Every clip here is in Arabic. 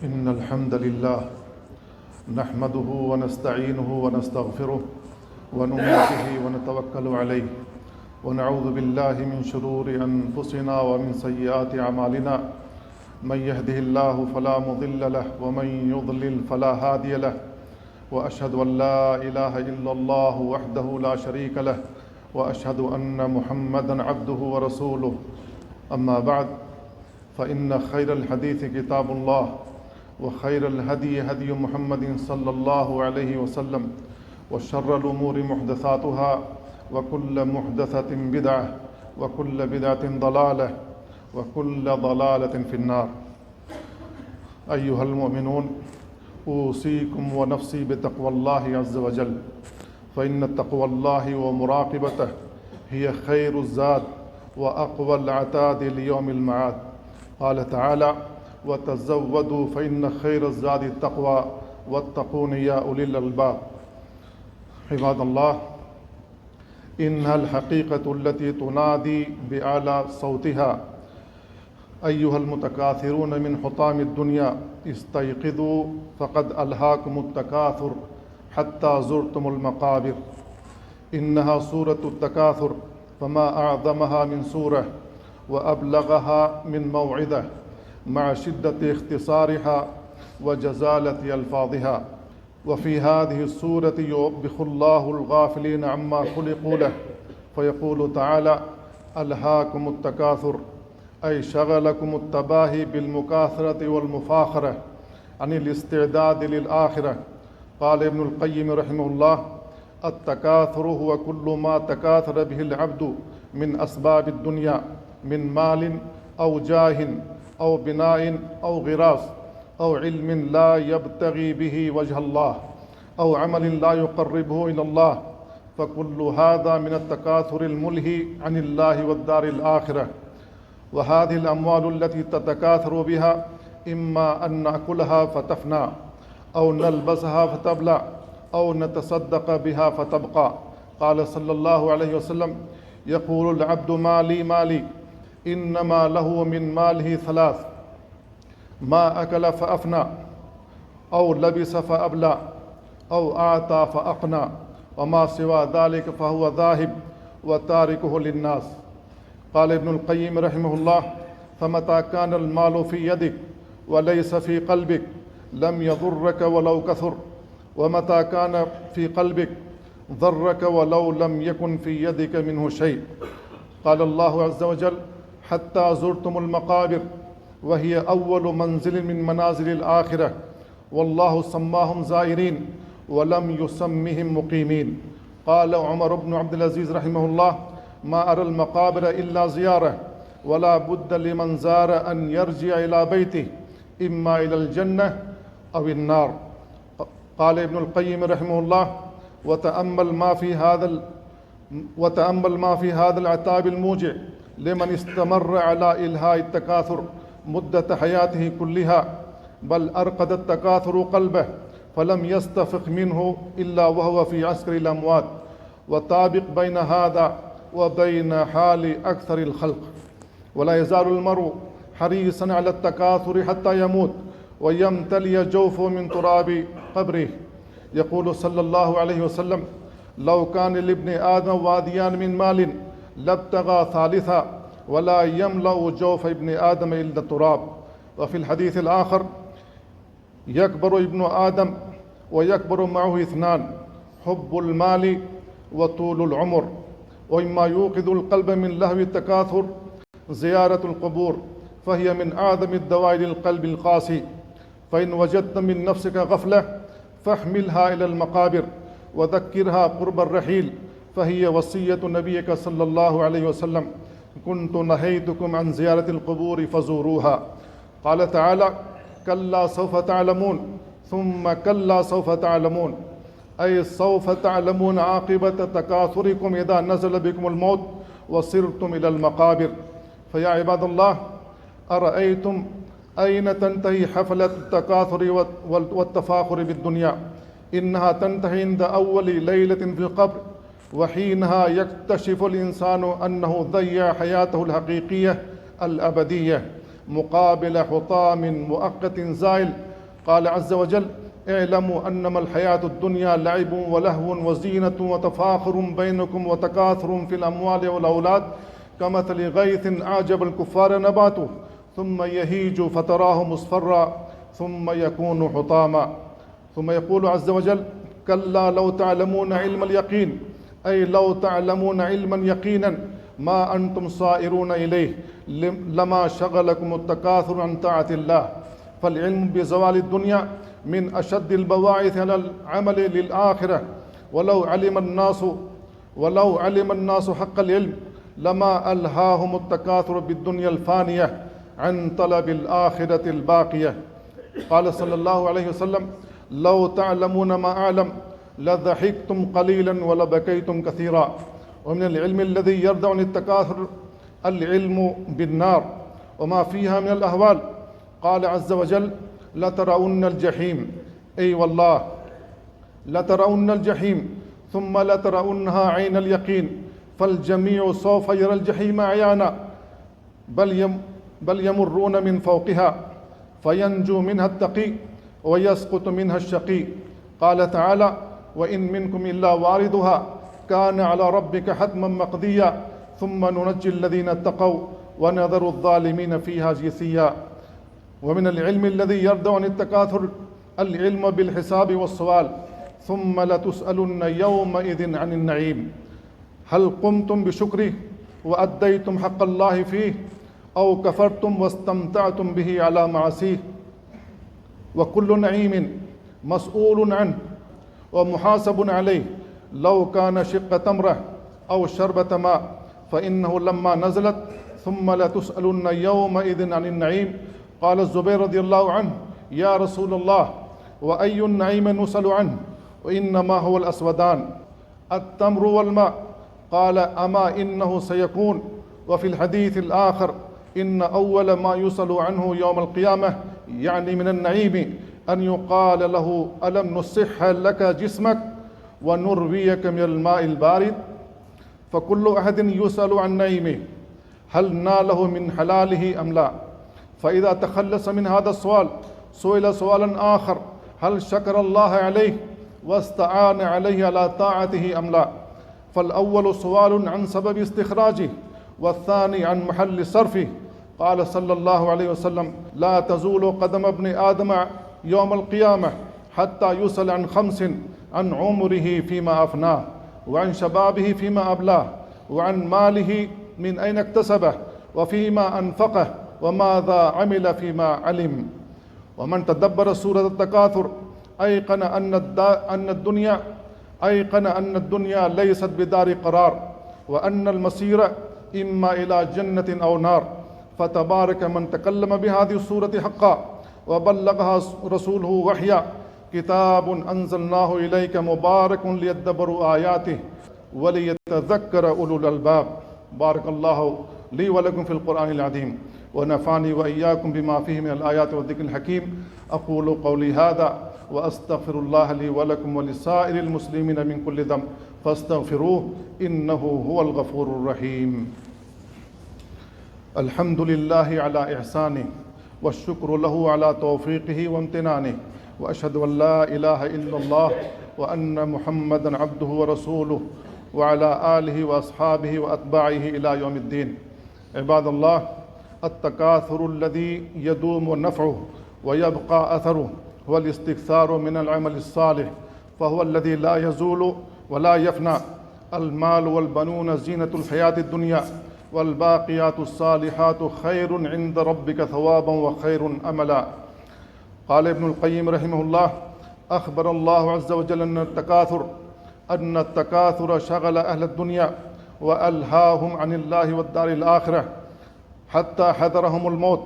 إن الحمد لله نحمده ونستعينه ونستغفره ونؤمن به ونتوكل عليه ونعوذ بالله من شرور أنفسنا ومن سيئات أعمالنا من يهده الله فلا مضل له ومن يضلل فلا هادي له وأشهد أن لا إله إلا الله وحده لا شريك له وأشهد أن محمدا عبده ورسوله أما بعد فإن خير الحديث كتاب الله وخير الهدي هدي محمد صلى الله عليه وسلم وشر الأمور محدثاتها وكل محدثة بدعة وكل بدعة ضلالة وكل ضلالة في النار. أيها المؤمنون، أوصيكم ونفسي بتقوى الله عز وجل، فإن تقوى الله ومراقبته هي خير الزاد وأقوى العتاد ليوم المعاد. قال تعالى: وتزودوا فإن خير الزاد التقوى واتقون يا أولي الألباب. عباد الله، إنها الحقيقة التي تنادي بأعلى صوتها: أيها المتكاثرون من حطام الدنيا استيقظوا فقد ألهاكم التكاثر حتى زرتم المقابر. إنها سورة التكاثر، فما أعظمها من سورة وأبلغها من موعظة مع شدة اختصارها وجزالة ألفاظها. وفي هذه السورة يوبخ الله الغافلين عما خلقوا له فيقول تعالى: ألهاكم التكاثر، أي شغلكم التباهي بالمكاثرة والمفاخرة عن الاستعداد للآخرة. قال ابن القيم رحمه الله: التكاثر هو كل ما تكاثر به العبد من أسباب الدنيا من مال أو جاه أو بناء أو غراس أو علم لا يبتغي به وجه الله أو عمل لا يقربه إلى الله، فكل هذا من التكاثر الملهي عن الله والدار الآخرة. وهذه الأموال التي تتكاثر بها إما أن نأكلها فتفنى أو نلبسها فتبلى أو نتصدق بها فتبقى. قال صلى الله عليه وسلم: يقول العبد مالي مالي، إنما له من ماله ثلاث: ما أكل فأفنى أو لبس فأبلى أو أعطى فأقنى، وما سوى ذلك فهو ذاهب وتاركه للناس. قال ابن القيم رحمه الله: فمتى كان المال في يدك وليس في قلبك لم يضرك ولو كثر، ومتى كان في قلبك ضرك ولو لم يكن في يدك منه شيء. قال الله عز وجل: حتى زرتم المقابر، وهي أول منزل من منازل الآخرة، والله سماهم زائرين ولم يسمهم مقيمين. قال عمر بن عبد العزيز رحمه الله: ما أرى المقابر إلا زيارة، ولا بد لمن زار أن يرجع إلى بيته إما إلى الجنة أو النار. قال ابن القيم رحمه الله: وتأمل ما في هذا العتاب الموجع لمن استمر على إلهاء التكاثر مدة حياته كلها، بل أرقد التكاثر قلبه فلم يستفق منه إلا وهو في عسكر الأموات. وطابق بين هذا وبين حال أكثر الخلق. ولا يزال المرء حريصا على التكاثر حتى يموت ويمتلي جوفه من تراب قبره. يقول صلى الله عليه وسلم: لو كان لابن آدم واديان من مال لابتغى ثالثا ولا يملأ جوف ابن آدم إلا التراب. وفي الحديث الآخر: يكبر ابن آدم ويكبر معه اثنان: حب المال وطول العمر. ومما يوقظ القلب من لهو التكاثر زيارة القبور، فهي من أعظم الدواء للقلب القاسي. فإن وجدت من نفسك غفلة فاحملها إلى المقابر وذكرها قرب الرحيل، فهي وصية نبيك صلى الله عليه وسلم: كنت نهيتكم عن زيارة القبور فزوروها. قال تعالى: كلا سوف تعلمون ثم كلا سوف تعلمون، أي سوف تعلمون عاقبة تكاثركم إذا نزل بكم الموت وصرتم إلى المقابر. فيا عباد الله، أرأيتم أين تنتهي حفلة التكاثر والتفاخر بالدنيا؟ إنها تنتهي عند أول ليلة في القبر، وحينها يكتشف الإنسان أنه ضيع حياته الحقيقية الأبدية مقابل حطام مؤقت زائل قال عز وجل: اعلموا أنما الحياة الدنيا لعب ولهو وزينة وتفاخر بينكم وتكاثر في الأموال والأولاد كمثل غيث أعجب الكفار نباته ثم يهيج فتراه مصفرا ثم يكون حطاما. ثم يقول عز وجل: كلا لو تعلمون علم اليقين، أي لو تعلمون علما يقينا ما أنتم صائرون إليه لما شغلكم التكاثر عن طاعة الله. فالعلم بزوال الدنيا من أشد البواعث على العمل للآخرة. ولو علم الناس حق العلم لما ألهاهم التكاثر بالدنيا الفانية عن طلب الآخرة الباقية. قال صلى الله عليه وسلم: لو تعلمون ما أعلم لضحكتم قليلا ولبكيتم كثيرا. ومن العلم الذي يردع عن التكاثر العلم بالنار وما فيها من الأهوال. قال عز وجل: لترون الجحيم، أي والله لترون الجحيم ثم لترونها عين اليقين، فالجميع سوف يرى الجحيم عيانا، بل يمرون من فوقها فينجو منها التقي ويسقط منها الشقي. قال تعالى: وإن منكم إلا واردها كان على ربك حتما مقضيا ثم ننجي الذين اتقوا ونذر الظالمين فيها جثيا. ومن العلم الذي يردع عن التكاثر العلم بالحساب والسؤال. ثم لتسألن يومئذ عن النعيم، هل قمتم بشكره وأديتم حق الله فيه أو كفرتم واستمتعتم به على معاصيه. وكل نعيم مسؤول عنه ومحاسب عليه، لو كان شق تمرة أو شربة ماء، فإنه لما نزلت ثم لتسألن يومئذ عن النعيم، قال الزبير رضي الله عنه: يا رسول الله، وأي النعيم نسأل عنه؟ وإنما هو الأسودان، التمر والماء. قال: أما إنه سيكون. وفي الحديث الآخر: إن أول ما يسأل عنه يوم القيامة، يعني من النعيم، أن يقال له: ألم نصح لك جسمك ونرويك من الماء البارد. فكل أحد يسأل عن نعيمه هل ناله من حلاله أم لا. فإذا تخلص من هذا السؤال سئل سؤالا آخر: هل شكر الله عليه واستعان عليه على طاعته أم لا. فالأول سؤال عن سبب استخراجه، والثاني عن محل صرفه. قال صلى الله عليه وسلم: لا تزول قدم ابن آدم يوم القيامة حتى يسأل عن خمس: عن عمره فيما أفناه، وعن شبابه فيما أبلاه، وعن ماله من أين اكتسبه، وفيما أنفقه، وماذا عمل فيما علم. ومن تدبر سورة التكاثر أيقن أن الدنيا ليست بدار قرار، وأن المصير إما إلى جنة أو نار. فتبارك من تكلم بهذه السورة حقا وبلغها رسوله وحيا. كتاب أنزلناه إليك مبارك ليدبروا آياته وليتذكر أولو الألباب. بارك الله لي ولكم في القرآن العظيم، ونفعني وإياكم بما فيه من الآيات والذكر الحكيم. أقول قولي هذا وأستغفر الله لي ولكم ولسائر المسلمين من كل ذنب فاستغفروه إنه هو الغفور الرحيم. الحمد لله على إحسانه، والشكر له على توفيقه وامتنانه، وأشهد أن لا إله إلا الله وأن محمدا عبده ورسوله وعلى آله وأصحابه وأتباعه إلى يوم الدين. عباد الله، التكاثر الذي يدوم نفعه ويبقى أثره هو الاستكثار من العمل الصالح، فهو الذي لا يزول ولا يفنى. المال والبنون زينة الحياة الدنيا، والباقيات الصالحات خير عند ربك ثوابا وخير أملا. قال ابن القيم رحمه الله: أخبر الله عز وجل أن التكاثر شغل أهل الدنيا وألهاهم عن الله والدار الآخرة، حتى حذرهم الموت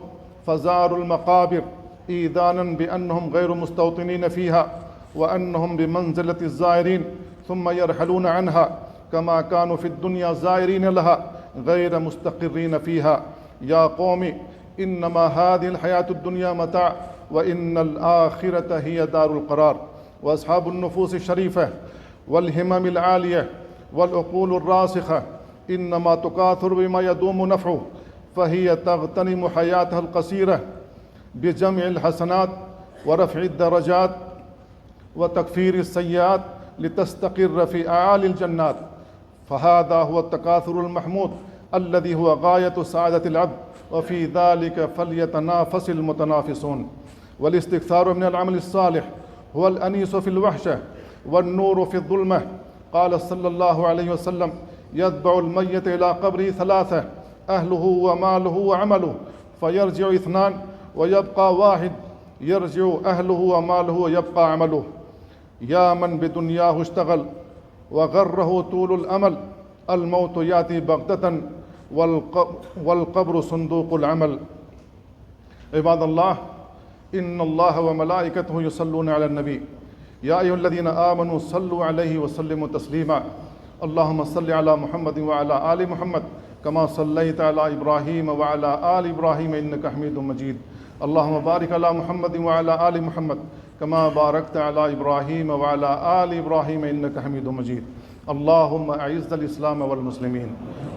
فزاروا المقابر إيذانا بأنهم غير مستوطنين فيها، وأنهم بمنزلة الزائرين ثم يرحلون عنها، كما كانوا في الدنيا زائرين لها غير مستقرين فيها. يا قوم، إنما هذه الحياة الدنيا متاع، وإن الآخرة هي دار القرار. وأصحاب النفوس الشريفة والهمم العالية والعقول الراسخة إنما تكاثر بما يدوم نفعه، فهي تغتنم حياتها القصيرة بجمع الحسنات ورفع الدرجات وتكفير السيئات لتستقر في أعالي الجنات. فهذا هو التكاثر المحمود الذي هو غاية سعادة العبد، وفي ذلك فليتنافس المتنافسون. والاستكثار من العمل الصالح هو الأنيس في الوحشة والنور في الظلمة. قال صلى الله عليه وسلم: يتبع الميت إلى قبره ثلاثة: أهله وماله وعمله، فيرجع اثنان ويبقى واحد، يرجع أهله وماله ويبقى عمله. يا من بدنياه اشتغل وغره طول الأمل، الموت يأتي بغتة والقبر صندوق العمل. عباد الله، إن الله وملائكته يصلون على النبي، يا أيها الذين آمنوا صلوا عليه وسلموا تسليما. اللهم صل على محمد وعلى آل محمد كما صليت على إبراهيم وعلى آل إبراهيم إنك حميد مجيد. اللهم بارك على محمد وعلى آل محمد كما باركت على إبراهيم وعلى آل إبراهيم إنك حميد مجيد. اللهم أعز الإسلام والمسلمين،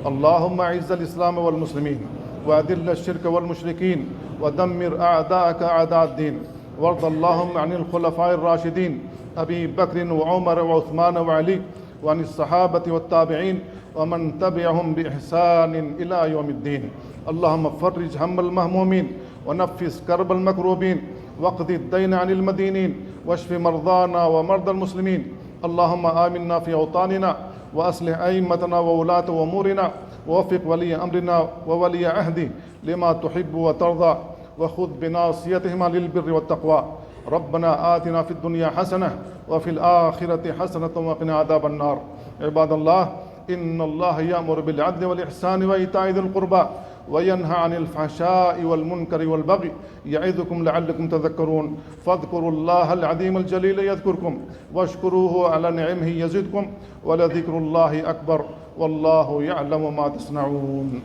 اللهم أعز الإسلام والمسلمين، وأذل الشرك والمشركين، ودمر أعداءك أعداء الدين. وارض اللهم عن الخلفاء الراشدين أبي بكر وعمر وعثمان وعلي، وعن الصحابة والتابعين ومن تبعهم بإحسان إلى يوم الدين. اللهم فرج هم المهمومين، ونفس كرب المكروبين، واقض الدين عن المدينين، واشف مرضانا ومرضى المسلمين. اللهم آمنا في أوطاننا، وأصلح أئمتنا وولاة أمورنا، ووفق ولي أمرنا وولي عهده لما تحب وترضى، وخذ بناصيتهما للبر والتقوى. ربنا آتنا في الدنيا حسنة وفي الآخرة حسنة وقنا عذاب النار. عباد الله، إن الله يأمر بالعدل والإحسان وإيتاء ذي القربى، وينهى عن الفحشاء والمنكر والبغي، يعظكم لعلكم تذكرون. فاذكروا الله العظيم الجليل يذكركم، واشكروه على نعمه يزدكم، ولذكر الله أكبر، والله يعلم ما تصنعون.